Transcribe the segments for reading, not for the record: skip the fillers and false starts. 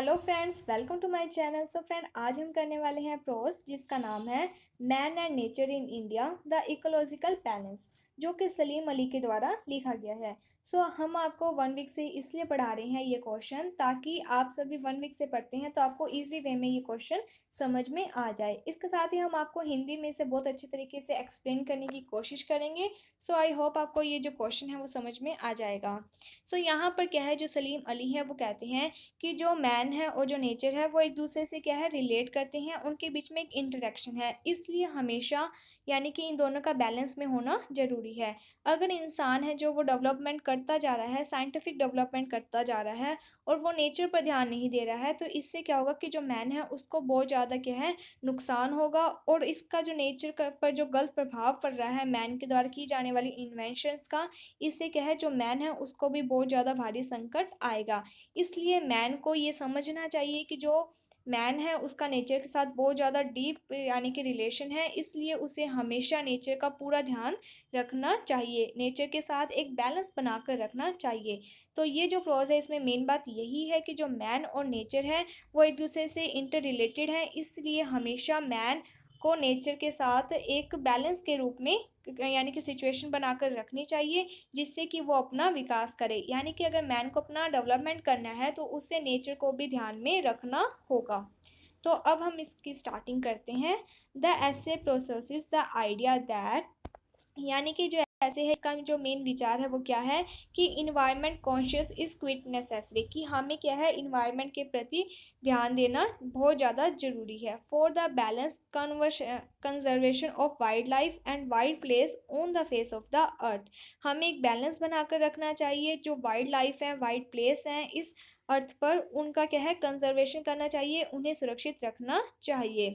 Hello friends, welcome to my channel. So friend, आज हम करने वाले हैं प्रोज जिसका नाम है man and nature in India the ecological balance, जो कि सलीम अली के द्वारा लिखा गया है। हम आपको 1 वीक से इसलिए पढ़ा रहे हैं ये क्वेश्चन, ताकि आप सभी 1 वीक से पढ़ते हैं तो आपको इजी वे में ये क्वेश्चन समझ में आ जाए। इसके साथ ही हम आपको हिंदी में से बहुत अच्छे तरीके से एक्सप्लेन करने की कोशिश करेंगे। आई होप आपको ये जो क्वेश्चन है वो समझ में आ जाएगा। यहाँ पर क्या है, जो सलीम अली है वो कहते हैं कि जो मैन है और जो नेचर है वो एक दूसरे से क्या है, रिलेट करते हैं, उनके बीच में एक इंटरेक्शन है। इसलिए हमेशा यानी कि इन दोनों का बैलेंस में होना ज़रूरी है। अगर इंसान है जो वो डेवलपमेंट करता जा रहा है, साइंटिफिक डेवलपमेंट करता जा रहा है और वो नेचर पर ध्यान नहीं दे रहा है, तो इससे क्या होगा कि जो मैन है उसको बहुत ज़्यादा क्या है, नुकसान होगा। और इसका जो नेचर पर जो गलत प्रभाव पड़ रहा है मैन के द्वारा की जाने वाली इन्वेंशंस का, इससे क्या है, जो मैन है उसको भी बहुत ज़्यादा भारी संकट आएगा। इसलिए मैन को ये समझना चाहिए कि जो मैन है उसका नेचर के साथ बहुत ज़्यादा डीप यानी कि रिलेशन है, इसलिए उसे हमेशा नेचर का पूरा ध्यान रखना चाहिए, नेचर के साथ एक बैलेंस बनाकर रखना चाहिए। तो ये जो क्लॉज है इसमें मेन बात यही है कि जो मैन और नेचर है वो एक दूसरे से इंटर रिलेटेड है, इसलिए हमेशा मैन को नेचर के साथ एक बैलेंस के रूप में यानी कि सिचुएशन बनाकर रखनी चाहिए, जिससे कि वो अपना विकास करे। यानी कि अगर मैन को अपना डेवलपमेंट करना है तो उससे नेचर को भी ध्यान में रखना होगा। तो अब हम इसकी स्टार्टिंग करते हैं। The essay process the idea that, यानी कि जो ऐसे है इसका जो मेन विचार है वो क्या है कि environment conscious is quit necessary, कि हमें क्या है इन्वायरमेंट के प्रति ध्यान देना बहुत ज़्यादा जरूरी है। For the balance conservation of wild life and wild place on the face of the earth, हमें एक बैलेंस बनाकर रखना चाहिए। जो वाइल्ड लाइफ है, वाइल्ड प्लेस हैं इस अर्थ पर, उनका क्या है, कंजर्वेशन करना चाहिए, उन्हें सुरक्षित रखना चाहिए।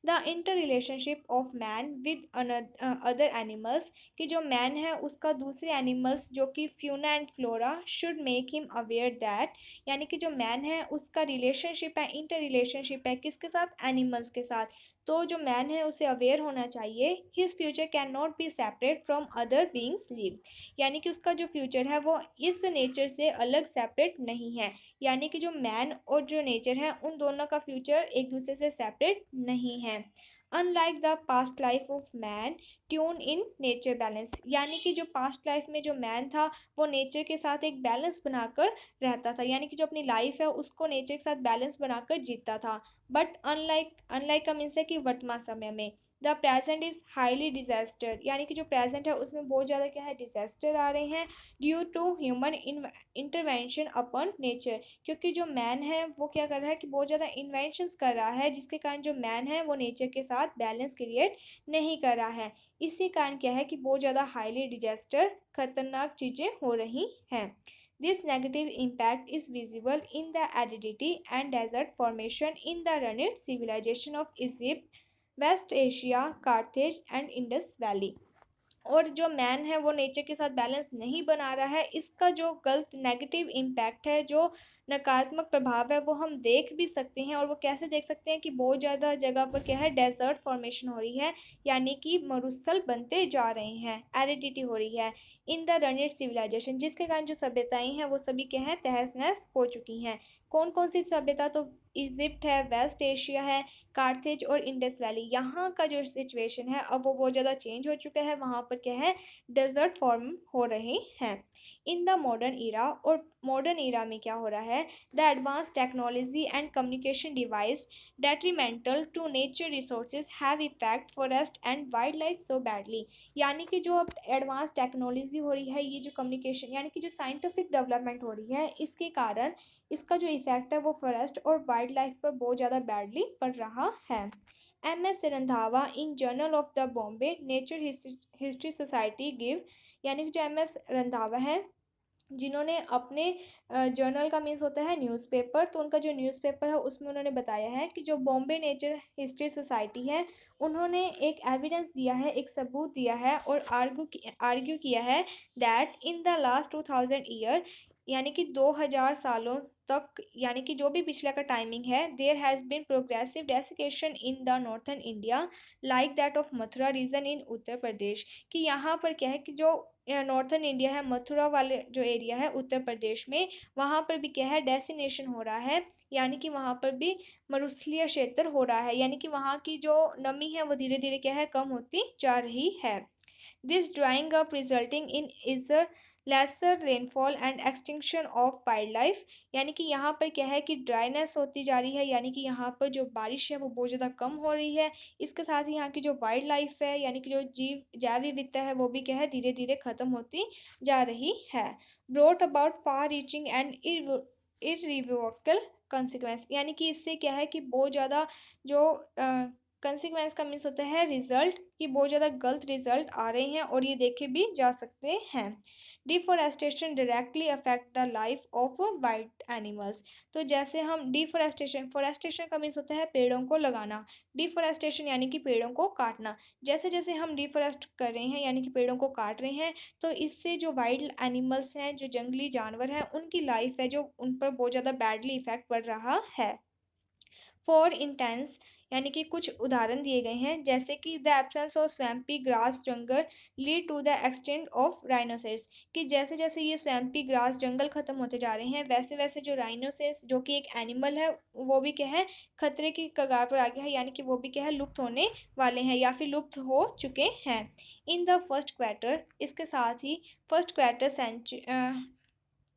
The inter relationship of man with other animals, कि जो मैन है उसका दूसरे एनिमल्स जो कि fauna and flora should make him aware that, यानी कि जो मैन है उसका रिलेशनशिप है, इंटर रिलेशनशिप है किसके साथ, एनिमल्स के साथ। तो जो मैन है उसे अवेयर होना चाहिए। His future can not be separate from other beings live, यानी कि उसका जो फ्यूचर है वो इस नेचर से अलग सेपरेट नहीं है। यानी कि जो मैन और जो नेचर है उन दोनों का फ्यूचर एक दूसरे से सेपरेट नहीं है। Unlike the past life of man tune in nature balance, यानी कि जो पास्ट लाइफ में जो मैन था वो नेचर के साथ एक बैलेंस बनाकर रहता था, यानी कि जो अपनी लाइफ है उसको नेचर के साथ बैलेंस बनाकर जीता था। बट अनलाइक अनलाइक का मीन्स है कि वर्तमान समय में the present is highly disaster, यानी कि जो प्रेजेंट है उसमें बहुत ज़्यादा क्या है, डिजास्टर आ रहे हैं due to human intervention upon nature, क्योंकि जो मैन है वो क्या कर रहा है कि बहुत ज़्यादा इन्वेंशंस कर रहा है, जिसके कारण जो मैन है वो नेचर के साथ बैलेंस क्रिएट नहीं कर रहा है। इसी कारण क्या है कि बहुत ज़्यादा हाईली डिजास्टर खतरनाक चीज़ें हो रही हैं। This negative impact is visible in the aridity and desert formation in the runit civilization of Egypt, West Asia, Carthage and Indus Valley। और जो मैन है वो नेचर के साथ बैलेंस नहीं बना रहा है, इसका जो गलत नेगेटिव इम्पैक्ट है, जो नकारात्मक प्रभाव है वो हम देख भी सकते हैं। और वो कैसे देख सकते हैं कि बहुत ज़्यादा जगह पर क्या है, डेजर्ट फॉर्मेशन हो रही है, यानी कि मरुस्थल बनते जा रहे हैं, एरिडिटी हो रही है इन द रनिट सिविलाइजेशन, जिसके कारण जो सभ्यताएं हैं वो सभी क्या हैं, तहस नहस हो चुकी हैं। कौन कौन सी सभ्यता, तो इजिप्ट है, वेस्ट एशिया है, कार्थेज और इंडस वैली, यहाँ का जो सिचुएशन है अब वो बहुत ज़्यादा चेंज हो चुका है। वहाँ पर क्या है, डेजर्ट फॉर्म हो रहे हैं। इन द मॉडर्न ईरा, और मॉडर्न ईरा में क्या हो रहा है, the advance technology and communication device detrimental to nature resources have effect forest and wild life so badly, यानी कि जो अब एडवांस टेक्नोलॉजी हो रही है, ये जो कम्युनिकेशन यानी कि जो साइंटिफिक डेवलपमेंट हो रही है, इसके कारण इसका जो इफेक्ट है वो फॉरेस्ट और वाइल्ड लाइफ पर बहुत ज़्यादा बैडली पड़ रहा है। M S Randhawa in journal of the Bombay nature history society give, यानी कि जो एम एस रंधावा है जिन्होंने अपने जर्नल का मीन्स होता है न्यूज़पेपर, तो उनका जो न्यूज़पेपर है उसमें उन्होंने बताया है कि जो बॉम्बे नेचर हिस्ट्री सोसाइटी है उन्होंने एक एविडेंस दिया है, एक सबूत दिया है और आर्ग्यू किया है that in the last 2000 year, यानी कि 2000 सालों तक, यानी कि जो भी पिछला का टाइमिंग है, there has been progressive desiccation in the northern India like that of Mathura region in Uttar Pradesh, कि यहाँ पर क्या है कि जो नॉर्थर्न इंडिया है, मथुरा वाले जो एरिया है उत्तर प्रदेश में, वहाँ पर भी क्या है डेसिनेशन हो रहा है, यानी कि वहाँ पर भी मरुस्थलीय क्षेत्र हो रहा है, यानी कि वहाँ की जो नमी है वो धीरे धीरे क्या है कम होती जा रही है। This drawing up resulting in is lesser rainfall and extinction of wild life, यानी कि यहाँ पर क्या है कि ड्राइनेस होती जा रही है, यानी कि यहाँ पर जो बारिश है वो बहुत ज़्यादा कम हो रही है। इसके साथ ही यहाँ की जो वाइल्ड लाइफ है, यानी कि जो जैव विविधता है वो भी क्या है धीरे धीरे ख़त्म होती जा रही है। Brought about far reaching and irrevocable consequence, यानी कि इससे क्या है कि बहुत ज़्यादा जो कंसिक्वेंस का मीन्स होता है रिजल्ट, कि बहुत ज़्यादा गलत रिजल्ट आ रहे हैं और ये देखे भी जा सकते हैं। Deforestation directly affect the life of wild animals, तो जैसे हम फोरेस्टेशन का मीन्स होता है पेड़ों को लगाना, डिफोरेस्टेशन यानी कि पेड़ों को काटना। जैसे जैसे हम डिफोरेस्ट कर रहे हैं यानी कि पेड़ों को काट रहे हैं, तो इससे जो वाइल्ड एनिमल्स हैं, जो जंगली जानवर हैं, उनकी लाइफ है जो उन पर बहुत ज़्यादा बैडली इफेक्ट पड़ रहा है। फॉर इंटेंस, यानी कि कुछ उदाहरण दिए गए हैं, जैसे कि the absence of swampy grass jungle lead to the extent of rhinoceros, कि जैसे जैसे ये स्वैम्पी ग्रास जंगल खत्म होते जा रहे हैं वैसे वैसे जो राइनोसेरस जो कि एक एनिमल है वो भी क्या है खतरे की कगार पर आ गया है, यानी कि वो भी क्या है लुप्त होने वाले हैं या फिर लुप्त हो चुके हैं। इन द फर्स्ट क्वार्टर, इसके साथ ही फर्स्ट क्वार्टर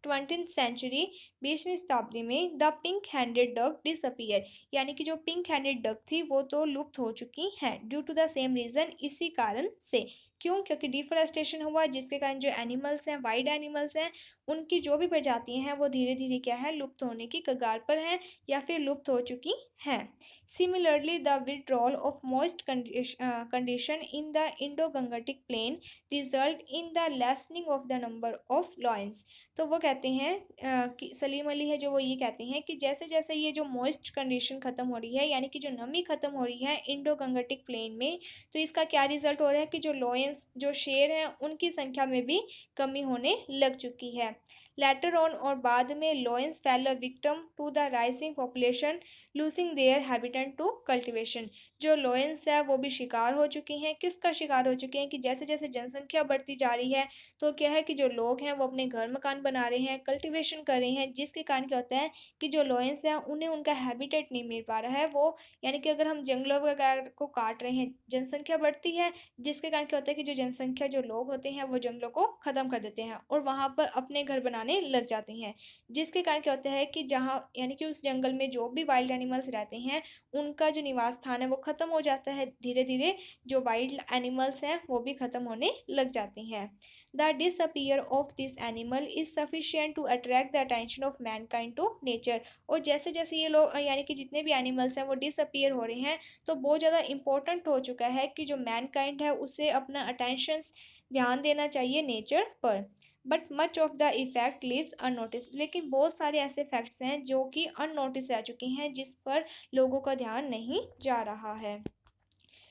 20th सेंचुरी, 20वीं शताब्दी में the pink handed duck disappear, यानी कि जो पिंक हैंडेड डक थी वो तो लुप्त हो चुकी हैं due to the same reason, इसी कारण से। क्यों? क्योंकि डिफोरेस्टेशन हुआ जिसके कारण जो एनिमल्स हैं, वाइल्ड एनिमल्स हैं, उनकी जो भी प्रजातियां हैं वो धीरे धीरे क्या है लुप्त होने की कगार पर हैं या फिर लुप्त हो चुकी हैं। Similarly the withdrawal of moist condition in the Indo Gangetic plain result in the lessening of the number of lions, तो वो कहते हैं कि सलीम अली है जो वो ये कहते हैं कि जैसे जैसे ये जो मॉइस्ट कंडीशन ख़त्म हो रही है, यानी कि जो नमी ख़त्म हो रही है इंडो गंगटिक प्लेन में, तो इसका क्या रिजल्ट हो रहा है कि जो लॉयंस जो शेर हैं उनकी संख्या में भी कमी होने लग चुकी है। लेटर ऑन, और बाद में lions fell a victim to the rising population losing their habitat to cultivation, जो लॉयंस है वो भी शिकार हो चुकी हैं। किसका शिकार हो चुके हैं कि जैसे जैसे जनसंख्या बढ़ती जा रही है तो क्या है कि जो लोग हैं वो अपने घर मकान बना रहे हैं, कल्टीवेशन कर रहे हैं, जिसके कारण क्या होता है कि जो लॉयंस हैं उन्हें उनका हैबिटेट नहीं मिल पा रहा है वो, यानी कि अगर हम जंगलों वगैरह को काट रहे हैं जनसंख्या बढ़ती है, जिसके कारण क्या होता है कि जो जनसंख्या जो लोग होते हैं वो जंगलों को ख़त्म कर देते हैं और वहाँ पर अपने घर बनाने लग जाते हैं, जिसके कारण क्या होता है कि जहाँ यानी कि उस जंगल में जो भी वाइल्ड एनिमल्स रहते हैं उनका जो निवास स्थान है वो ख़त्म हो जाता है, धीरे धीरे जो वाइल्ड एनिमल्स हैं वो भी ख़त्म होने लग जाते हैं। The disappear of this animal is sufficient to attract the attention of mankind to nature, और जैसे जैसे ये लोग यानी कि जितने भी एनिमल्स हैं वो डिसअपियर हो रहे हैं तो बहुत ज़्यादा इम्पोर्टेंट हो चुका है कि जो मैनकाइंड है उसे अपना अटेंशंस ध्यान देना चाहिए नेचर पर। But much of the effect lives unnoticed, लेकिन बहुत सारे ऐसे फैक्ट्स हैं जो कि अननोटिस रह चुके हैं जिस पर लोगों का ध्यान नहीं जा रहा है।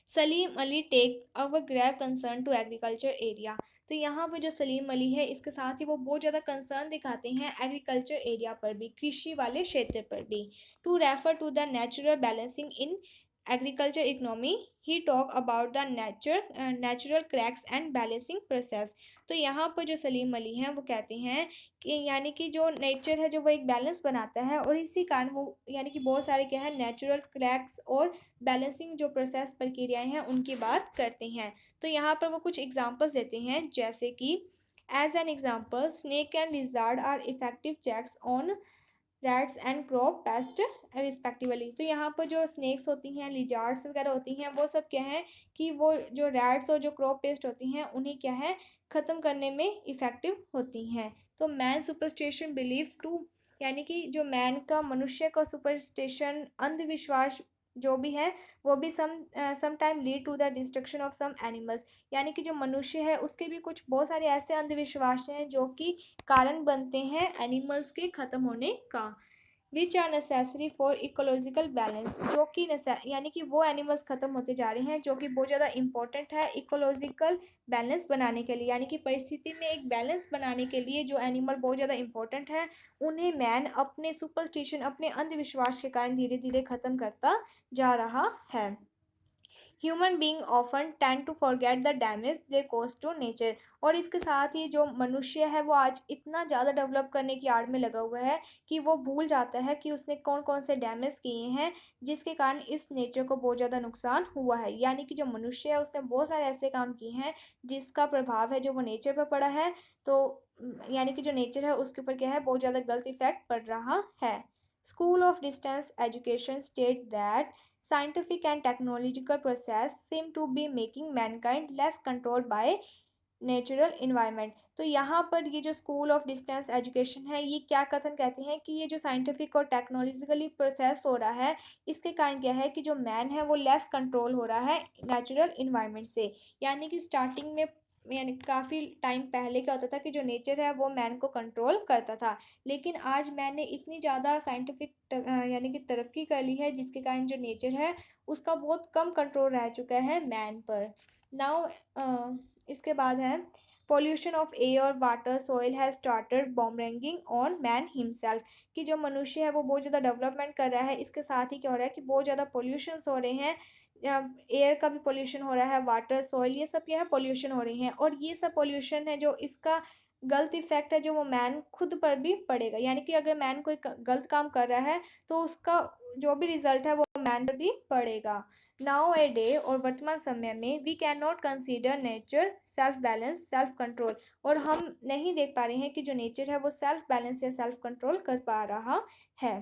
Salim Ali take our grave concern to agriculture area, तो यहाँ पे जो सलीम अली है इसके साथ ही वो बहुत ज़्यादा कंसर्न दिखाते हैं एग्रीकल्चर एरिया पर भी, कृषि वाले क्षेत्र पर भी। To refer to the natural balancing in agriculture economy, he talk about the natural cracks and balancing process, तो यहाँ पर जो सलीम अली हैं वो कहते हैं कि यानी कि जो नेचर है जो वो एक बैलेंस बनाता है और इसी कारण वो यानी कि बहुत सारे क्या है नेचुरल क्रैक्स और बैलेंसिंग जो प्रोसेस प्रक्रियाएं हैं उनकी बात करते हैं। तो यहाँ पर वो कुछ एग्जांपल्स देते हैं, जैसे कि as an example snake and lizard are effective checks on rats and crop pest respectively, तो यहाँ पर जो स्नेक्स होती हैं, लिजार्ड्स वगैरह होती हैं, वो सब क्या है कि वो जो रैट्स और जो क्रॉप पेस्ट होती हैं उन्हें क्या है ख़त्म करने में इफ़ेक्टिव होती हैं। तो मैन सुपरस्टिशन बिलीफ टू, यानी कि जो मैन का मनुष्य का सुपरस्टिशन अंधविश्वास जो भी है वो भी some time lead to the destruction of some animals, यानी कि जो मनुष्य है उसके भी कुछ बहुत सारे ऐसे अंधविश्वास हैं जो कि कारण बनते हैं एनिमल्स के ख़त्म होने का। Which are necessary for ecological balance, जो कि यानी कि वो एनिमल्स ख़त्म होते जा रहे हैं जो कि बहुत ज़्यादा इंपॉर्टेंट है इकोलॉजिकल बैलेंस बनाने के लिए, यानी कि परिस्थिति में एक बैलेंस बनाने के लिए जो एनिमल बहुत ज़्यादा इंपॉर्टेंट है उन्हें मैन अपने सुपरस्टिशन अपने अंधविश्वास के कारण धीरे धीरे ख़त्म करता जा रहा है। Human being often tend to forget the damage they cause to nature. और इसके साथ ही जो मनुष्य है वो आज इतना ज़्यादा डेवलप करने की आड़ में लगा हुआ है कि वो भूल जाता है कि उसने कौन कौन से डैमेज किए हैं, जिसके कारण इस नेचर को बहुत ज़्यादा नुकसान हुआ है। यानी कि जो मनुष्य है उसने बहुत सारे ऐसे काम किए हैं जिसका प्रभाव है जो वो नेचर पर पड़ा है। तो यानी कि जो नेचर है उसके ऊपर क्या है, बहुत ज़्यादा गलत इफेक्ट पड़ रहा है। School of distance education state that scientific and technological process seem to be making mankind less controlled by natural environment. तो यहाँ पर ये जो स्कूल ऑफ डिस्टेंस एजुकेशन है ये क्या कथन कहते हैं कि ये जो साइंटिफिक और टेक्नोलॉजिकली प्रोसेस हो रहा है इसके कारण क्या है कि जो मैन है वो लेस कंट्रोल हो रहा है नेचुरल इन्वायरमेंट से। यानी कि स्टार्टिंग में यानी काफ़ी टाइम पहले क्या होता था कि जो नेचर है वो मैन को कंट्रोल करता था, लेकिन आज मैन ने इतनी ज़्यादा साइंटिफिक यानी कि तरक्की कर ली है जिसके कारण जो नेचर है उसका बहुत कम कंट्रोल रह चुका है मैन पर। नाउ इसके बाद है पॉल्यूशन ऑफ एयर और water soil has started boomeranging on man himself. कि जो मनुष्य है वो बहुत ज़्यादा डेवलपमेंट कर रहा है, इसके साथ ही क्या हो रहा है कि बहुत ज़्यादा पोल्यूशंस हो रहे हैं। एयर का भी पोल्यूशन हो रहा है, वाटर सॉइल ये सब क्या है पोल्यूशन हो रही हैं, और ये सब पोल्यूशन है जो इसका गलत इफेक्ट है जो वो मैन खुद पर भी पड़ेगा। यानी कि अगर मैन कोई गलत काम कर रहा है तो उसका जो भी रिजल्ट है वो मैन पर भी पड़ेगा। नाउ ए डे और वर्तमान समय में we can not consider nature self balance self control. और हम नहीं देख पा रहे हैं कि जो नेचर है वो सेल्फ बैलेंस या सेल्फ कंट्रोल कर पा रहा है।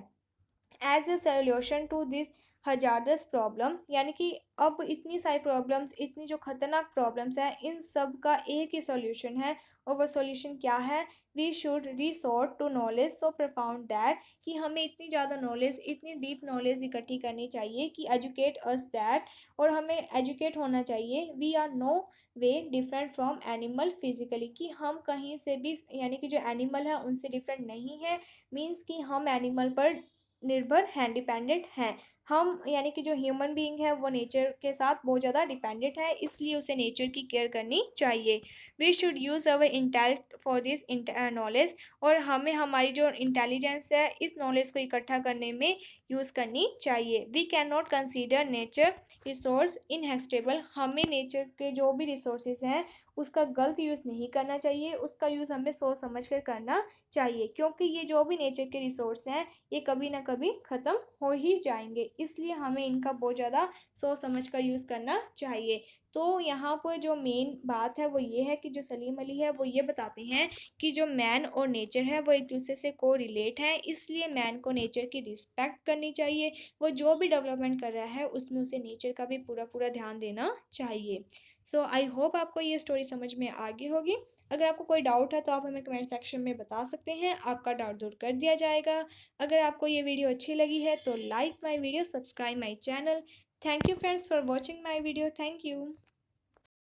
As a solution to this hazardous problem, यानी कि अब इतनी सारी प्रॉब्लम्स, इतनी जो खतरनाक प्रॉब्लम्स हैं इन सब का एक ही सॉल्यूशन है। और वो सॉल्यूशन क्या है, we should resort to knowledge so profound that, कि हमें इतनी ज़्यादा नॉलेज, इतनी डीप नॉलेज इकट्ठी करनी चाहिए कि एजुकेट अस दैट, और हमें एजुकेट होना चाहिए we are no way different from animal physically, कि हम कहीं से भी यानी कि जो एनिमल है उनसे डिफरेंट नहीं है। मीन्स कि हम एनिमल पर निर्भर हैं, डिपेंडेंट हैं। हम यानी कि जो ह्यूमन बीइंग है वो नेचर के साथ बहुत ज़्यादा डिपेंडेंट है, इसलिए उसे नेचर की केयर करनी चाहिए। We should use our intellect for this knowledge, और हमें हमारी जो इंटेलिजेंस है इस नॉलेज को इकट्ठा करने में यूज़ करनी चाहिए। We can not consider nature resource inexhaustible, हमें नेचर के जो भी रिसोर्सेज हैं उसका गलत यूज़ नहीं करना चाहिए, उसका यूज़ हमें सोच समझ कर करना चाहिए, क्योंकि ये जो भी नेचर के रिसोर्स हैं ये कभी ना कभी ख़त्म हो ही जाएंगे, इसलिए हमें इनका बहुत ज़्यादा सोच समझ कर यूज़ करना चाहिए। तो यहाँ पर जो मेन बात है वो ये है कि जो सलीम अली है वो ये बताते हैं कि जो मैन और नेचर है वो एक दूसरे से को रिलेट हैं, इसलिए मैन को नेचर की रिस्पेक्ट करनी चाहिए। वो जो भी डेवलपमेंट कर रहा है उसमें उसे नेचर का भी पूरा पूरा ध्यान देना चाहिए। सो आई होप आपको ये स्टोरी समझ में आ गई होगी। अगर आपको कोई डाउट है तो आप हमें कमेंट सेक्शन में बता सकते हैं, आपका डाउट दूर कर दिया जाएगा। अगर आपको ये वीडियो अच्छी लगी है तो like my video, subscribe my channel. Thank you friends for watching my video. Thank you.